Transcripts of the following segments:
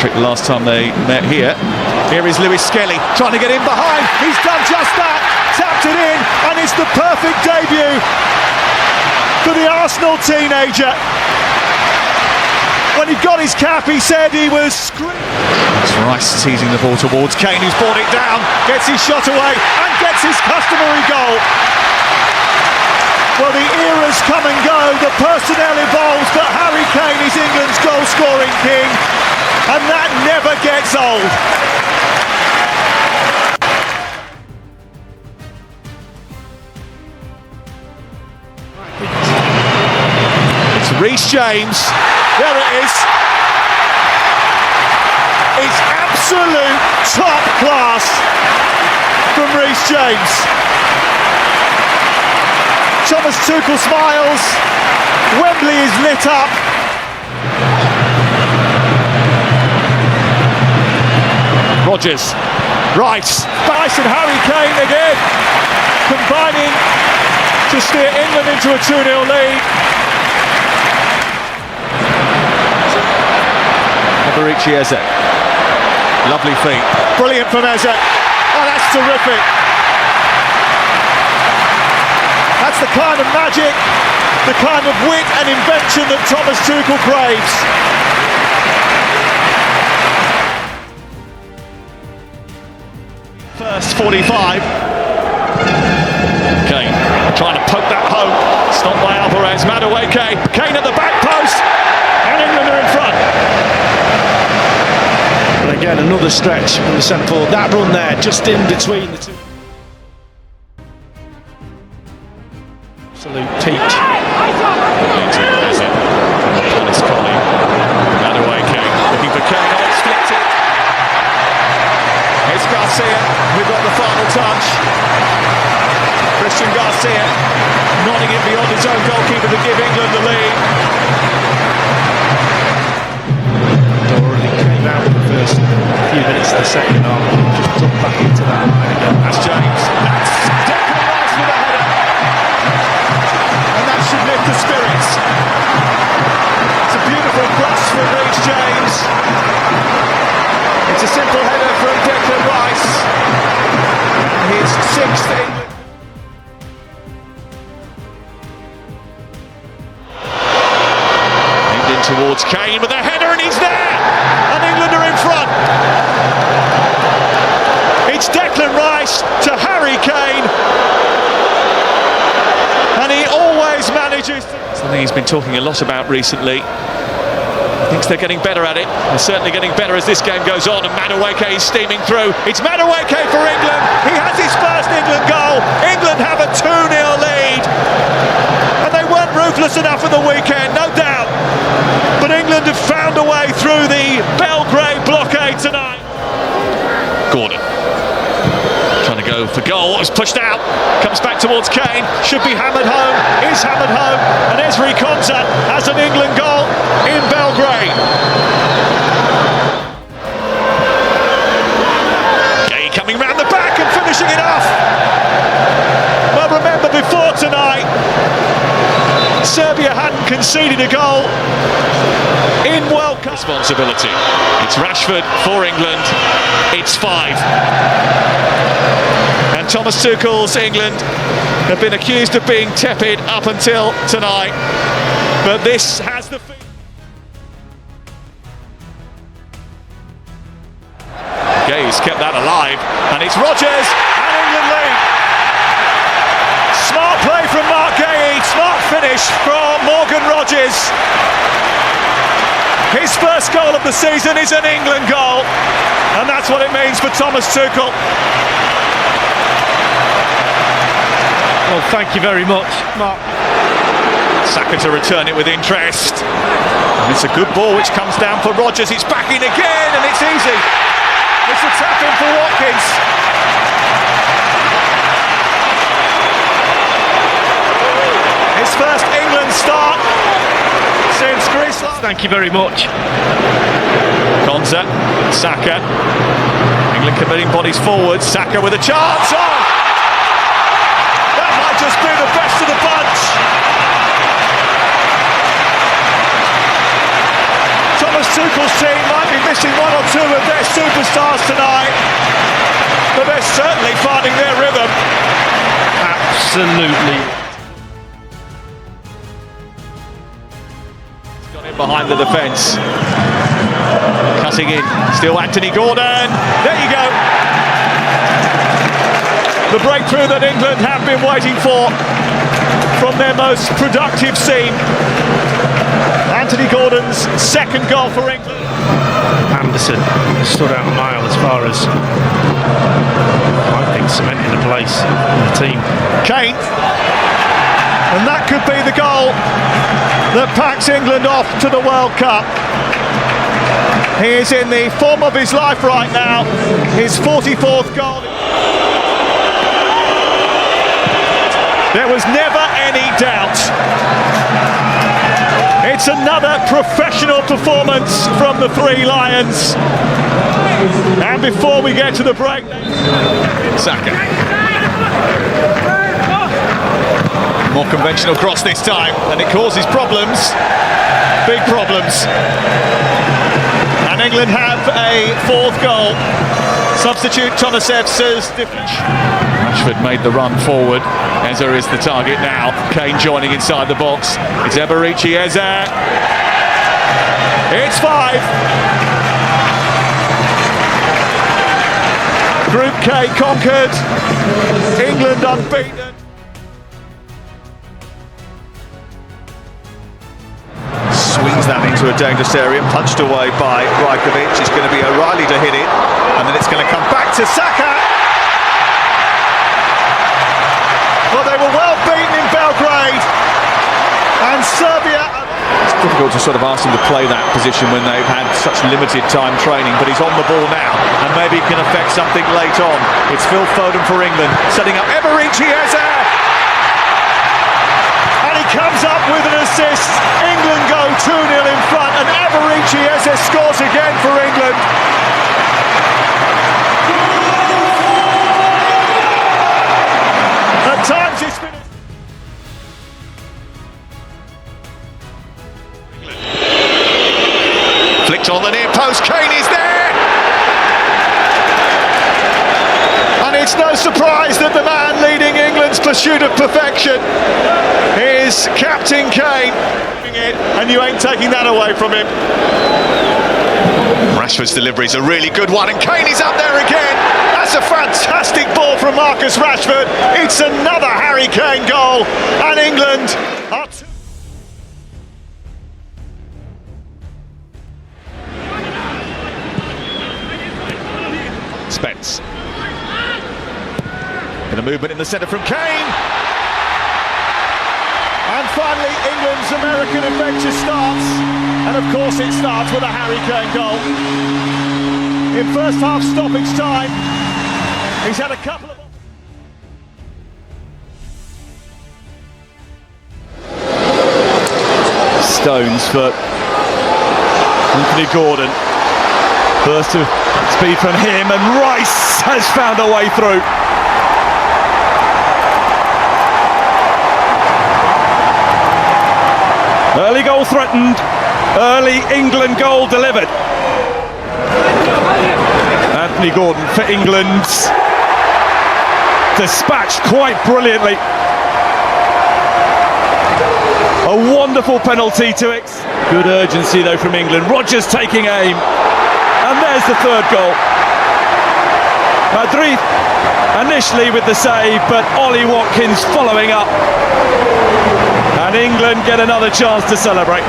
hat-trick the last time they met here. Here is Lewis Skelly trying to get in behind. He's done just that, tapped it in, and it's the perfect debut for the Arsenal teenager. When he got his cap, he said he was screaming. It's Rice teasing the ball towards Kane, who's brought it down, gets his shot away, and gets his customary goal. Well, the eras come and go, the personnel evolves, but Harry Kane is England's goal-scoring king, and that never gets old. It's Reece James. There it is. It's absolute top class from Reece James. Thomas Tuchel smiles. Wembley is lit up. Rodgers, Rice, and Harry Kane again, combining to steer England into a 2-0 lead. Barici Eze. Lovely feet. Brilliant from Eze. Oh, that's terrific. That's the kind of magic, the kind of wit and invention that Thomas Tuchel craves. First 45. Kane trying to poke that home. Stopped by Alvarez. Madueke. Kane at the back post. And England are in front. And again, another stretch from the centre forward. That run there, just in between the two. Absolute peak. Madueke looking for Kane. Oh, it's flicked it. It's Garcia. We've got the final touch. Christian Garcia nodding it beyond his own goalkeeper to give England the lead. Already came out in the first few minutes of the second half, just dropped back into that line again. That's James. That's Declan Rice with a header. And that should lift the spirits. It's a beautiful cross from Reece James. It's a simple header from Declan Rice. His sixth England. Towards Kane with a header, and he's there, and England are in front. It's Declan Rice to Harry Kane, and he always manages something he's been talking a lot about recently. He thinks they're getting better at it. They're certainly getting better as this game goes on, and Madueke is steaming through. It's Madueke for England. He has his first England goal. England have a 2-0 lead, and they weren't ruthless enough at the weekend, no doubt. But England have found a way through the Belgrade blockade tonight. Gordon trying to go for goal. It was pushed out. Comes back towards Kane. Should be hammered home. Is hammered home. And Ezri Konsa has an England goal in Belgrade. Gay coming round the back and finishing it off. Well, remember before tonight, Serbia hadn't conceded a goal in World Cup. Responsibility. It's Rashford for England. It's 5. And Thomas Tuchel's England have been accused of being tepid up until tonight. But this has the feel. Gay's kept that alive. And it's Rodgers and England lead. Smart play from Mark Gay, smart finish from Morgan Rodgers. His first goal of the season is an England goal, and that's what it means for Thomas Tuchel. Well, thank you very much, Mark. Saka to return it with interest. And it's a good ball which comes down for Rodgers. It's back in again, and it's easy. It's a tap in for Watkins. His first England start since Greece. Thank you very much. Konsa, Saka. England committing bodies forward. Saka with a chance. Oh! That might just be the best of the bunch. Thomas Tuchel Wales team might be missing one or two of their superstars tonight, but they're certainly finding their rhythm. Absolutely. Got in behind the defence. Cutting in, still Anthony Gordon. There you go. The breakthrough that England have been waiting for from their most productive scene. Anthony Gordon's second goal for England. Anderson stood out a mile as far as, I think, cementing a place in the team. Kane. And that could be the goal that packs England off to the World Cup. He is in the form of his life right now. His 44th goal. There was never any doubt. It's another professional performance from the Three Lions. And before we get to the break, Saka. More conventional cross this time, and it causes problems. Big problems. And England have a fourth goal. Substitute Tonasev says Rashford made the run forward. Eze is the target now. Kane joining inside the box. It's Eberici Eze. It's 5. Group K conquered. England unbeaten. Swings that into a dangerous area, punched away by Rajkovic. It's going to be O'Reilly to hit it, and then it's going to come back to Saka. Well, they were well beaten in Belgrade, and Serbia. It's difficult to sort of ask him to play that position when they've had such limited time training, but he's on the ball now, and maybe it can affect something late on. It's Phil Foden for England, setting up Eberici Eze. Comes up with an assist. England go 2-0 in front, and Eberici Eze scores again for England. At times it's been flicked on the near post. Kane is there, and it's no surprise that the man leading England's pursuit of perfection is Captain Kane, and you ain't taking that away from him. Rashford's delivery is a really good one, and Kane is up there again. That's a fantastic ball from Marcus Rashford. It's another Harry Kane goal, and England are Spence. And a movement in the centre from Kane. And finally, England's American adventure starts. And of course it starts with a Harry Kane goal. In first half stoppage time, he's had a couple of... Stones for Anthony Gordon. Burst of speed from him, and Rice has found a way through. Early goal threatened, early England goal delivered. Anthony Gordon for England, dispatched quite brilliantly. A wonderful penalty to it. Good urgency though from England. Rodgers taking aim, and there's the third goal. Madrid initially with the save, but Ollie Watkins following up. And England get another chance to celebrate.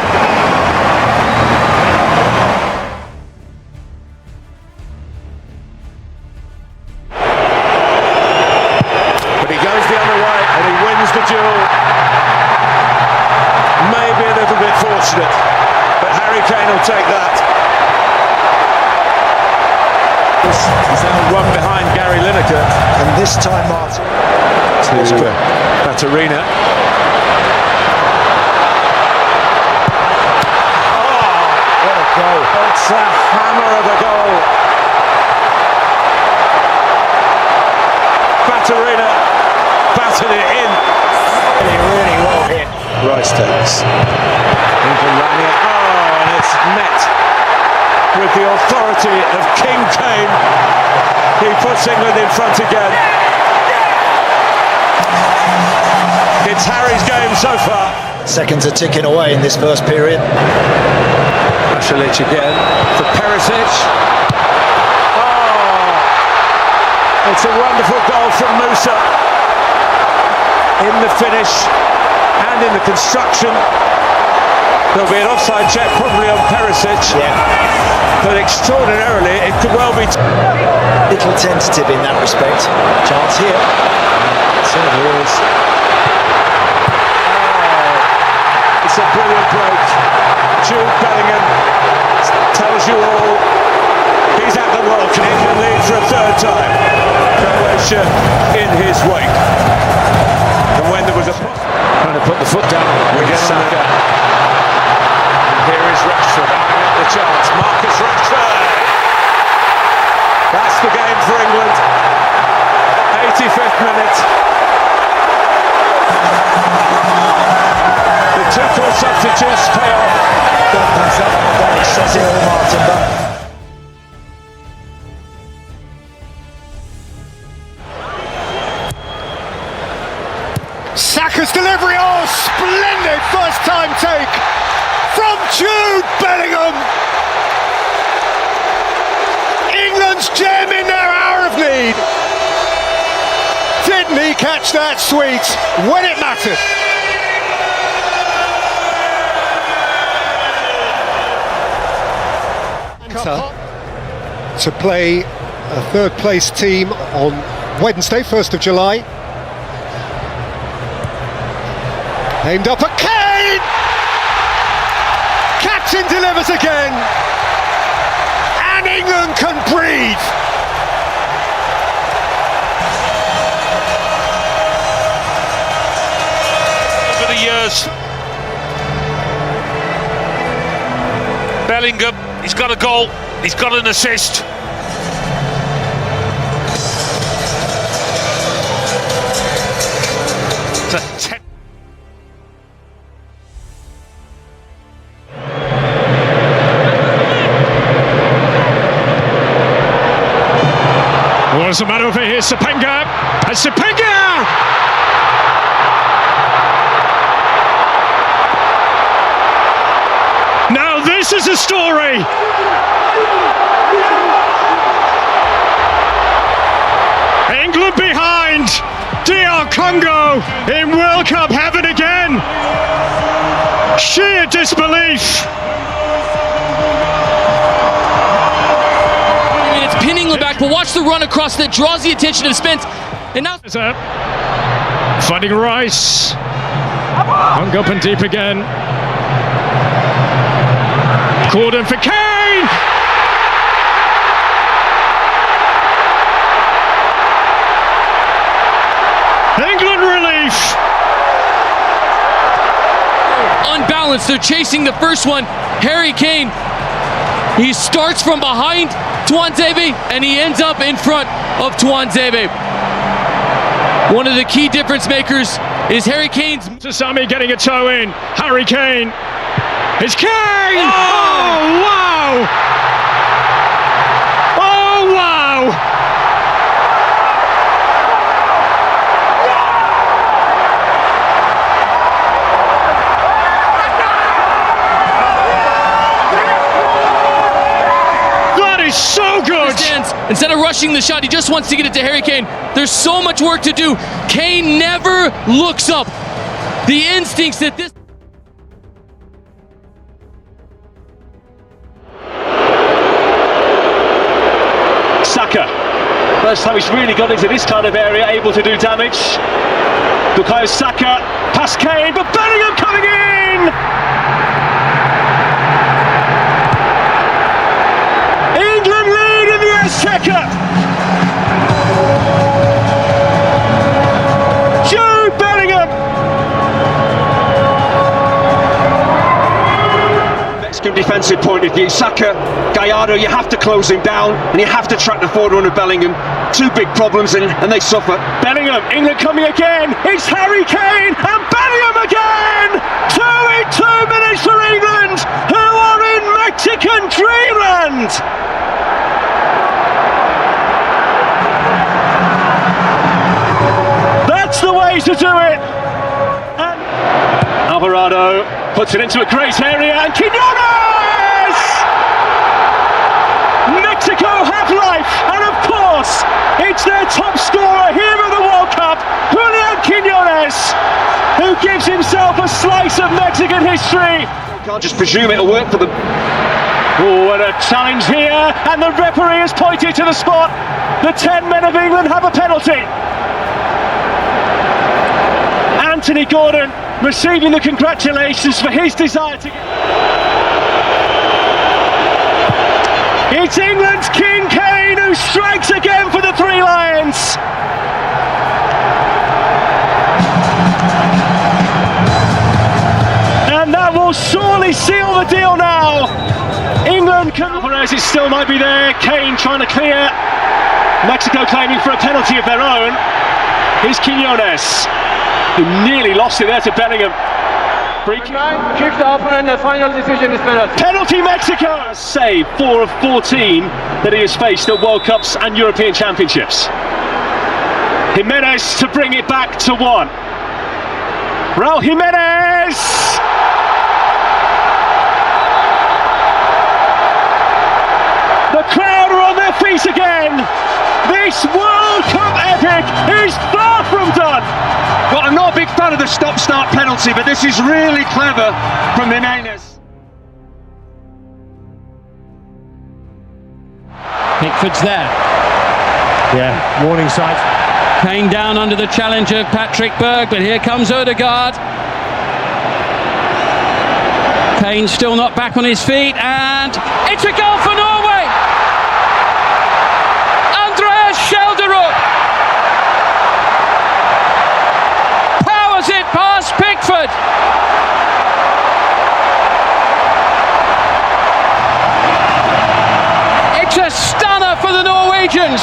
But he goes the other way and he wins the duel. Maybe a little bit fortunate, but Harry Kane will take that. He's now run behind Gary Lineker. And this time, Martin, To Baturina. It's a hammer of a goal. Baturina battered it in. really well hit. Rice takes. England running it. Oh, and it's met with the authority of King Kane. He puts England in front again. It's Harry's game so far. Seconds are ticking away in this first period. Pasalic again for Perisic. Oh, it's a wonderful goal from Musa. In the finish and in the construction. There'll be an offside check probably on Perisic. Yeah. But extraordinarily, it could well be... Little tentative in that respect. Chance here. Certainly is. Oh, it's a brilliant break. Jude Bellingham tells you all. He's at the World Cup. England lead for a third time. Croatia in his wake. And when there was a... Trying to put the foot down with Saka. And here is Rashford having up the chance. Marcus Rashford. That's the game for England. 85th minute. The two full substitutes pay off. Don't pass up. That says it all, Martin. But Saka's delivery, oh, splendid first time take from Jude Bellingham. England's gem in their hour of need. Didn't he catch that sweet when it mattered? To play a third place team on Wednesday, 1st of July. Aimed up at Kane! Captain delivers again! And England can breathe! Over the years, Bellingham, he's got a goal, he's got an assist. It's a 10. What's the matter over here? Sepenga! And Sepenga! Now this is a story! England behind! DR Congo in World Cup heaven again! Sheer disbelief! Pinning him back, but watch the run across that draws the attention of Spence. And now finding Rice. Hung up and deep again. Corden for Kane! England relief! unbalanced, they're chasing the first one. Harry Kane, he starts from behind Tuanzebe and he ends up in front of Tuanzebe. One of the key difference makers is Harry Kane's... Sami getting a toe in. Harry Kane. It's Kane! Oh, wow! Oh, wow! That is so good! Instead of rushing the shot, he just wants to get it to Harry Kane. There's so much work to do. Kane never looks up. The instincts that this... Saka, first time he's really got into this kind of area, able to do damage. Bukayo Saka, past Kane, but Bellingham coming in! England lead in the Exchequer! Jude Bellingham! Mexican defensive point of view, Saka, Gallardo, you have to close him down and you have to track the forward run of Bellingham. Two big problems and they suffer. Bellingham, England coming again. It's Harry Kane and Bellingham again. 2 in 2 minutes for England, who are in Mexican dreamland. Alvarado puts it into a great area, and Quiñones! Mexico have life, and of course, it's their top scorer here at the World Cup, Julian Quiñones, who gives himself a slice of Mexican history. Can't just presume it'll work for them. Oh, and a challenge here, and the referee has pointed to the spot. The 10 men of England have a penalty. Anthony Gordon receiving the congratulations for his desire to... It's England's King Kane who strikes again for the Three Lions. And that will surely seal the deal now. England can... Alvarez, it still might be there. Kane trying to clear. Mexico claiming for a penalty of their own. Here's Quiñones, who nearly lost it there to Bellingham. Free kick. Kicked off, and the final decision is penalty. Penalty Mexico! Save 4 of 14 that he has faced at World Cups and European Championships. Jimenez to bring it back to 1. Raul Jimenez! The crowd are on their feet again. This World Cup epic is far from done. Well, I'm not a big fan of the stop-start penalty, but this is really clever from Jimenez. Pickford's there. Yeah, warning sight. Kane down under the challenge of Patrick Berg, but here comes Odegaard. Kane still not back on his feet, and it's a goal for Norway! Schelderup powers it past Pickford. It's a stunner for the Norwegians,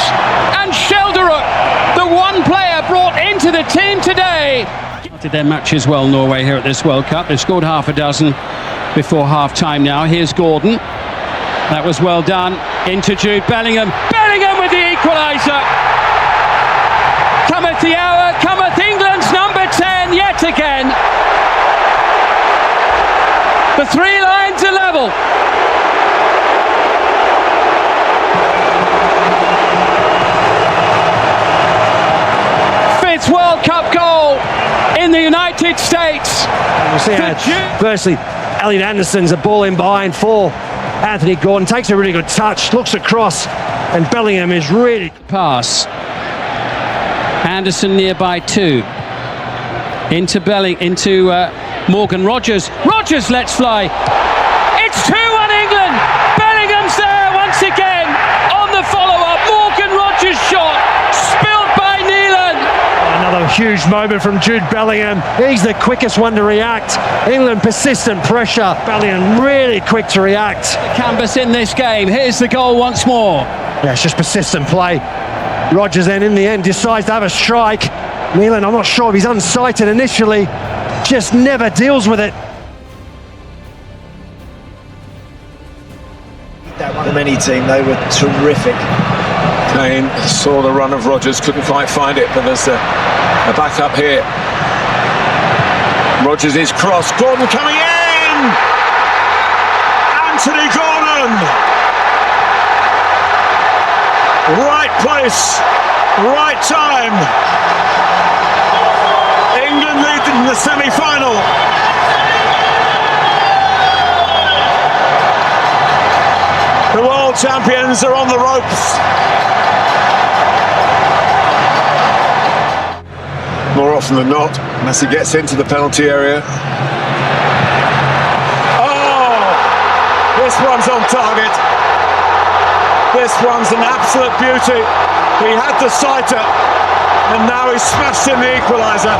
and Schelderup, the one player brought into the team today. Did their matches well, Norway, here at this World Cup. They've scored half a dozen before half-time now. Here's Gordon. That was well done. Into Jude Bellingham. Bellingham with the equaliser. Cometh the hour, cometh England's number 10 yet again. The Three Lions are level. Fifth World Cup goal in the United States. We'll see how, firstly, Elliot Anderson's a ball in behind for Anthony Gordon, takes a really good touch, looks across, and Bellingham is really... Pass. Anderson nearby 2. Into Morgan Rogers. Rogers lets fly. It's 2-1 England. Bellingham's there once again on the follow-up. Morgan Rogers shot spilled by Neelan. Another huge moment from Jude Bellingham. He's the quickest one to react. England persistent pressure. Bellingham really quick to react. Canvas in this game. Here's the goal once more. Yeah, it's just persistent play. Rogers then in the end decides to have a strike. Neelan, I'm not sure if he's unsighted initially, just never deals with it. That one of any team, they were terrific. Kane saw the run of Rogers, couldn't quite find it, but there's a backup here. Rogers is cross, Gordon coming in! Anthony Gordon! Right place, right time. England lead in the semi-final. The world champions are on the ropes. More often than not, Messi gets into the penalty area. Oh, this one's on target. This one's an absolute beauty. He had the sighter, and now he's smashed in the equaliser.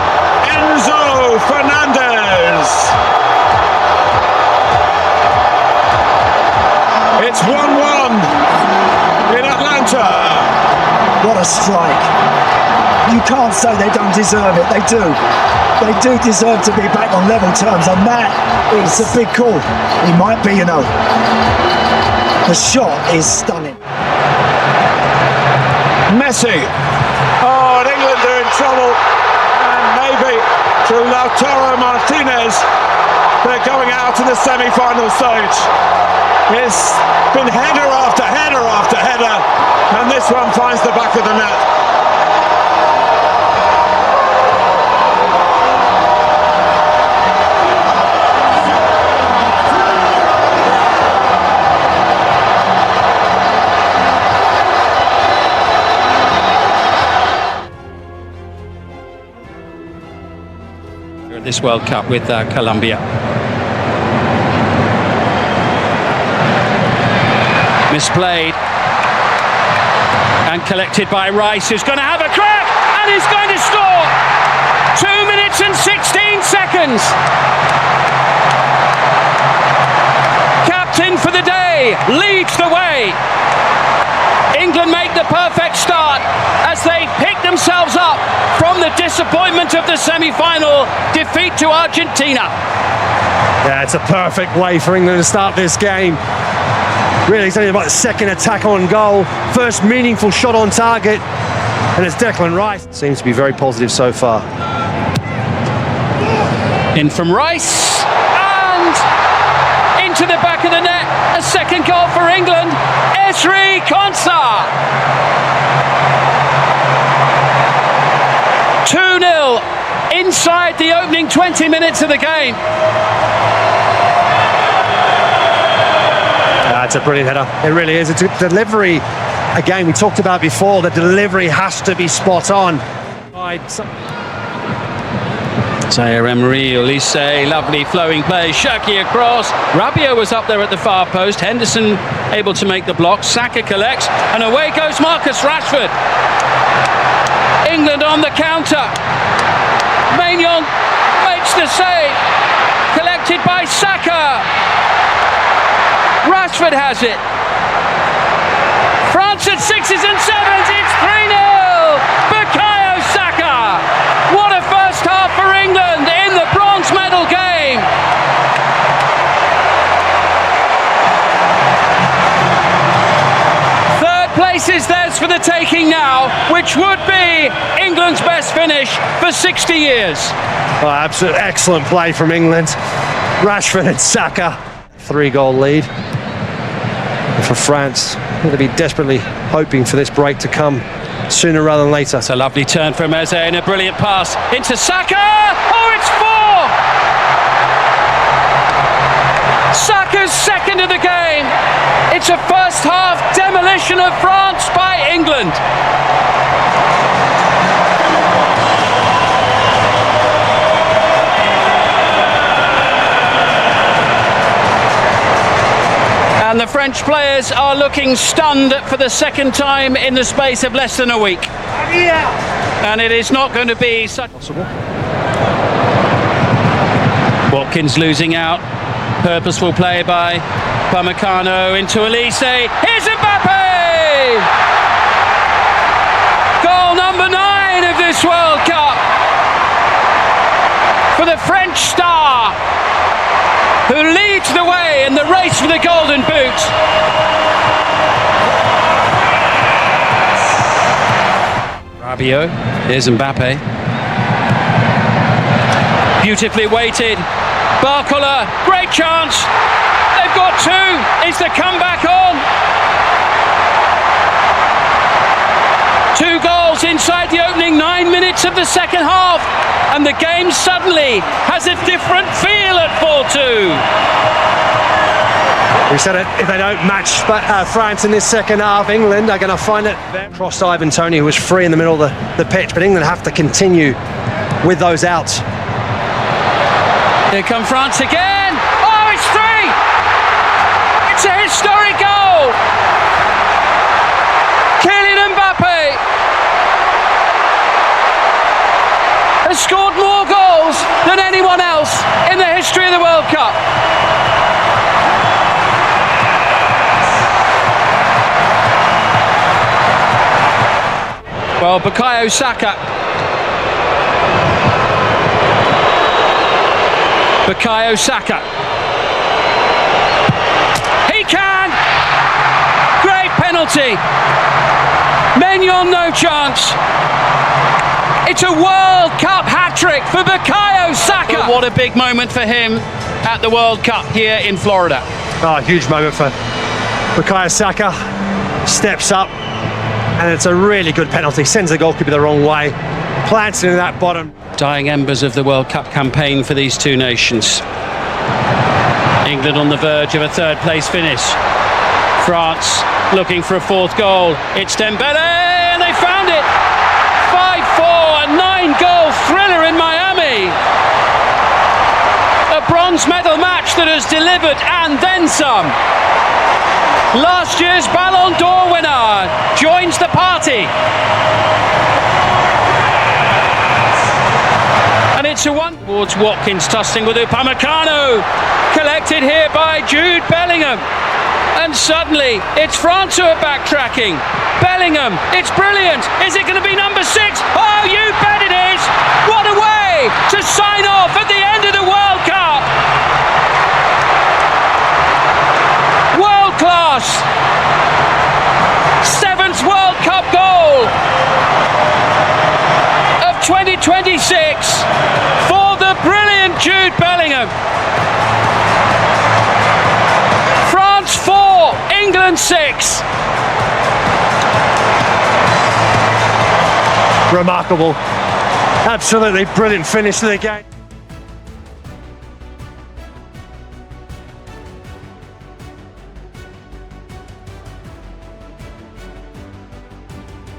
Enzo Fernandez. It's 1-1 in Atlanta. What a strike. You can't say they don't deserve it, they do. They do deserve to be back on level terms, and that is a big call. He might be, you know. The shot is stunning. Messi. Oh, and England are in trouble. And maybe to to Lautaro Martinez. They're going out in the semi-final stage. It's been header after header after header, and this one finds the back of the net. This World Cup with Colombia. Misplayed and collected by Rice, who's going to have a crack and is going to score. 2 minutes and 16 seconds. Captain for the day leads the way. England make the perfect start as they pick themselves up from the disappointment of the semi-final defeat to Argentina. Yeah, it's a perfect way for England to start this game. Really, it's only about the second attack on goal, first meaningful shot on target, and it's Declan Rice. Seems to be very positive so far. In from Rice, and into the back of the net. A second goal for England. Esri Konsa. 2-0 inside the opening 20 minutes of the game. It's a brilliant header. It really is. It's a delivery. Again, we talked about before, the delivery has to be spot on. Zaire Emery, Olise, lovely flowing play, Shaki across. Rabiot was up there at the far post. Henderson able to make the block. Saka collects, and away goes Marcus Rashford. England on the counter. Maignan makes the save. Collected by Saka. Rashford has it. France at 6s and 7s. It's 3-0. Bukayo Saka. What a first half for England in the bronze medal game. Third place is theirs for the taking now, which would be England's best finish for 60 years. Oh, absolute excellent play from England. Rashford and Saka. 3-goal lead. And for France, they'll be desperately hoping for this break to come sooner rather than later. It's a lovely turn from Eze and a brilliant pass into Saka. Oh, it's 4! Saka's second of the game. It's a first half demolition of France by England. And the French players are looking stunned for the second time in the space of less than a week. And it is not going to be such possible. Watkins losing out. Purposeful play by Upamecano into Olise. Here's Mbappe! Goal number 9 of this World Cup for the French star, who leads the way in the race for the Golden Boot. Rabiot, here's Mbappe. Beautifully weighted. Barcola, great chance. They've got 2. Is the comeback on? 2 goals inside the opening 9 minutes of the second half, and the game suddenly has a different feel at 4-2. We said it, if they don't match France in this second half, England are going to find it. Crossed Ivan Toney, who was free in the middle of the pitch, but England have to continue with those outs. Here come France again. Oh, it's 3! It's a historic goal. Kylian Mbappe has scored more goals than anyone else in the history of the World Cup. Well, Bukayo Saka. Bukayo Saka. He can! Great penalty. Maignan no chance. It's a World Cup hat-trick for Bukayo Saka. But what a big moment for him at the World Cup here in Florida. Oh, huge moment for Bukayo Saka. Steps up, and it's a really good penalty. Sends the goalkeeper the wrong way. Plants it in that bottom. Dying embers of the World Cup campaign for these two nations. England on the verge of a third-place finish. France looking for a fourth goal. It's Dembele, and they found it. 5-4, a 9-goal thriller in Miami. A bronze medal match that has delivered and then some. Last year's Ballon d'Or winner joins the party. And it's a one towards Watkins, tussling with Upamecano. Collected here by Jude Bellingham. And suddenly, it's France who are backtracking. Bellingham, it's brilliant. Is it going to be number 6? Oh, you bet it is. What a way to sign off at the end of the World Cup. World class. 7th World Cup goal of 2026 for the brilliant Jude Bellingham. France 4, England 6. Remarkable. Absolutely brilliant finish to the game.